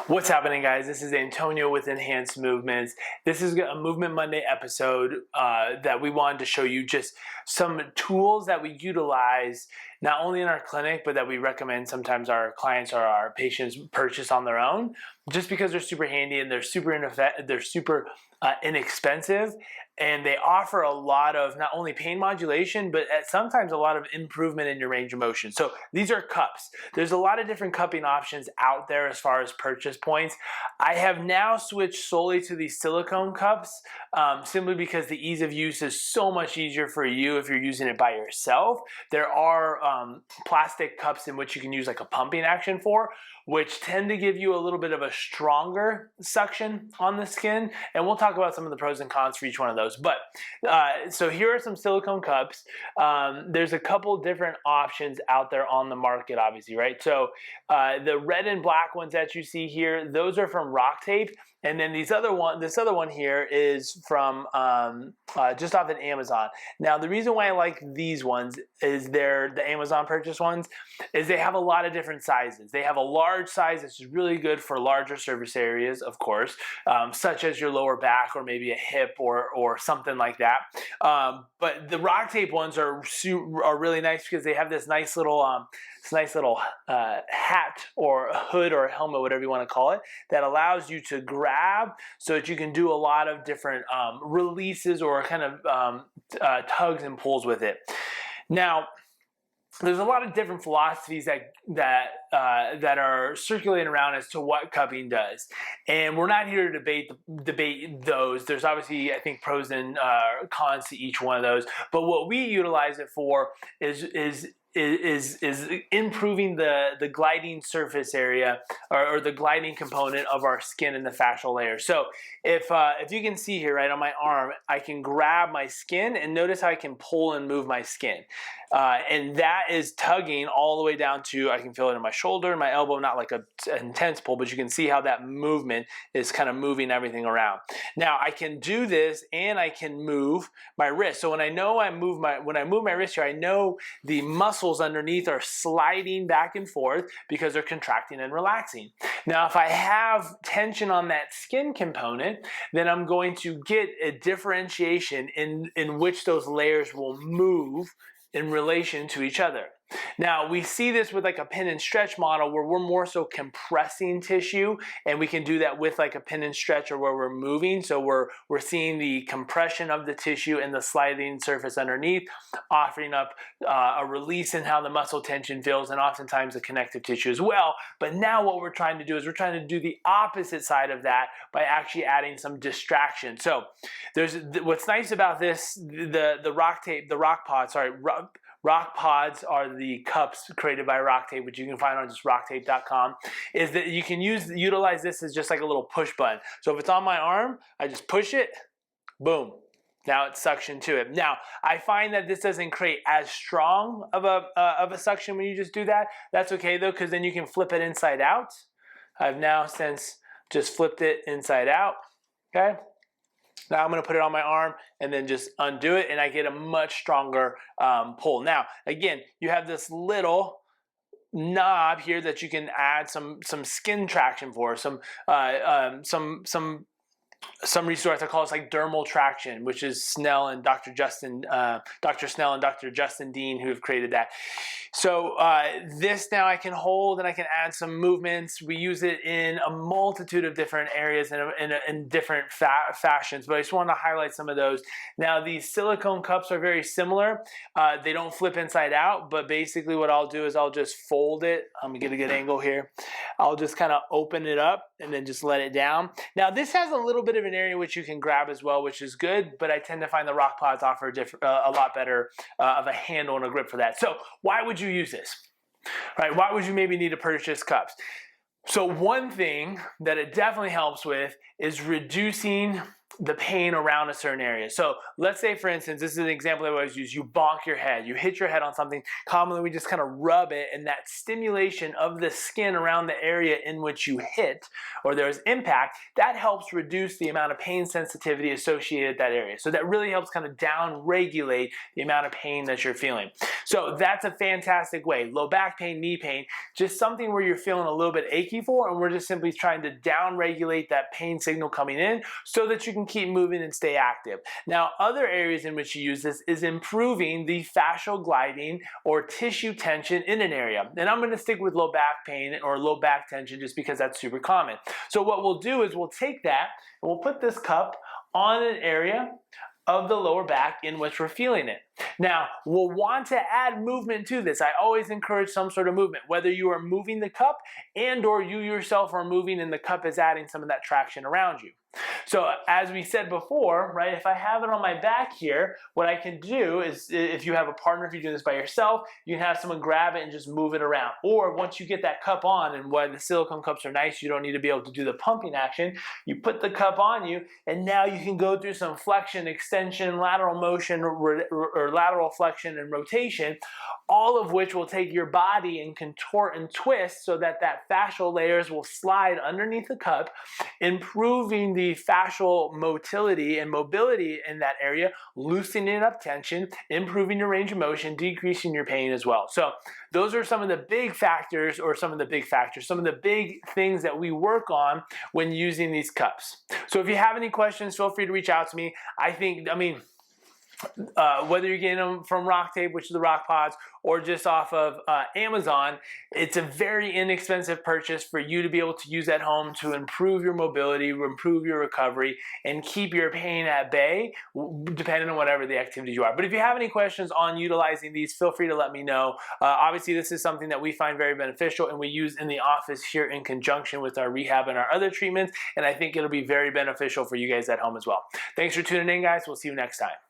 What's happening, guys? This is Antonio with Enhanced Movements. This is a Movement Monday episode that we wanted to show you just some tools that we utilize not only in our clinic, but that we recommend sometimes our clients or our patients purchase on their own, just because they're super handy and they're super inexpensive, and they offer a lot of not only pain modulation, but sometimes a lot of improvement in your range of motion. So these are cups. There's a lot of different cupping options out there as far as purchase points. I have now switched solely to these silicone cups, simply because the ease of use is so much easier for you if you're using it by yourself. There are plastic cups in which you can use like a pumping action for, which tend to give you a little bit of a stronger suction on the skin. And we'll talk about some of the pros and cons for each one of those. But so here are some silicone cups. There's a couple different options out there on the market, obviously, right? So the red and black ones that you see here, those are from Rock Tape. And then this other one here is from just off of Amazon. Now, the reason why I like these ones is the Amazon purchase ones, is they have a lot of different sizes. They have a large size that's really good for larger surface areas, of course, such as your lower back or maybe a hip or something like that. But the Rock Tape ones are really nice because they have this nice little hat or a hood or a helmet, whatever you want to call it, that allows you to grab so that you can do a lot of different releases or kind of tugs and pulls with it. Now, there's a lot of different philosophies that are circulating around as to what cupping does, and we're not here to debate those. There's obviously, I think, pros and cons to each one of those. But what we utilize it for is improving the gliding surface area or the gliding component of our skin and the fascial layer. So if you can see here, right on my arm, I can grab my skin and notice how I can pull and move my skin. And that is tugging all the way down to, I can feel it in my shoulder, my elbow, not like an intense pull, but you can see how that movement is kind of moving everything around. Now I can do this and I can move my wrist. So when I move my wrist here, I know the muscles underneath are sliding back and forth because they're contracting and relaxing. Now, if I have tension on that skin component, then I'm going to get a differentiation in which those layers will move in relation to each other. Now, we see this with like a pin and stretch model where we're more so compressing tissue, and we can do that with like a pin and stretch or where we're moving. So we're seeing the compression of the tissue and the sliding surface underneath, offering up a release in how the muscle tension feels, and oftentimes the connective tissue as well. But now what we're trying to do is we're trying to do the opposite side of that by actually adding some distraction. So what's nice about this, the Rock Pods are the cups created by Rock Tape, which you can find on just rocktape.com, is that you can utilize this as just like a little push button. So if it's on my arm, I just push it, boom. Now it's suction to it. Now, I find that this doesn't create as strong of a suction when you just do that. That's okay though, because then you can flip it inside out. I've now since just flipped it inside out, okay? Now I'm going to put it on my arm and then just undo it, and I get a much stronger pull. Now, again, you have this little knob here that you can add some skin traction for, some resource I call it like dermal traction, which is Dr. Snell and Dr. Justin Dean who have created that. So this now I can hold and I can add some movements. We use it in a multitude of different areas and in different fashions, but I just want to highlight some of those. Now, these silicone cups are very similar. They don't flip inside out, but basically what I'll do is I'll just fold it. I'm gonna get a good angle here. I'll just kind of open it up and then just let it down. Now, this has a little bit of an area which you can grab as well, which is good, but I tend to find the Rock Pods offer a lot better of a handle and a grip for that. So why would you use this? Right? Why would you maybe need to purchase cups? So one thing that it definitely helps with is reducing the pain around a certain area. So let's say, for instance, this is an example that I always use. You bonk your head, you hit your head on something. Commonly, we just kind of rub it, and that stimulation of the skin around the area in which you hit or there's impact, that helps reduce the amount of pain sensitivity associated with that area. So that really helps kind of down regulate the amount of pain that you're feeling. So that's a fantastic way. Low back pain, knee pain, just something where you're feeling a little bit achy for, and we're just simply trying to down regulate that pain signal coming in so that you can keep moving and stay active. Now, other areas in which you use this is improving the fascial gliding or tissue tension in an area. And I'm going to stick with low back pain or low back tension just because that's super common. So what we'll do is we'll take that and we'll put this cup on an area of the lower back in which we're feeling it. Now, we'll want to add movement to this. I always encourage some sort of movement, whether you are moving the cup and or you yourself are moving and the cup is adding some of that traction around you. So as we said before, right, if I have it on my back here, what I can do is, if you have a partner, if you're doing this by yourself, you can have someone grab it and just move it around. Or once you get that cup on, and why the silicone cups are nice, you don't need to be able to do the pumping action, you put the cup on you, and now you can go through some flexion, extension, lateral motion, or lateral flexion and rotation, all of which will take your body and contort and twist so that that fascial layers will slide underneath the cup, improving the fascial motility and mobility in that area, loosening up tension, improving your range of motion, decreasing your pain as well. So those are some of the big factors, some of the big things that we work on when using these cups. So if you have any questions, feel free to reach out to me. Whether you're getting them from Rock Tape, which is the Rock Pods, or just off of Amazon, it's a very inexpensive purchase for you to be able to use at home to improve your mobility, improve your recovery, and keep your pain at bay, depending on whatever the activities you are. But if you have any questions on utilizing these, feel free to let me know. Obviously, this is something that we find very beneficial and we use in the office here in conjunction with our rehab and our other treatments, and I think it'll be very beneficial for you guys at home as well. Thanks for tuning in, guys. We'll see you next time.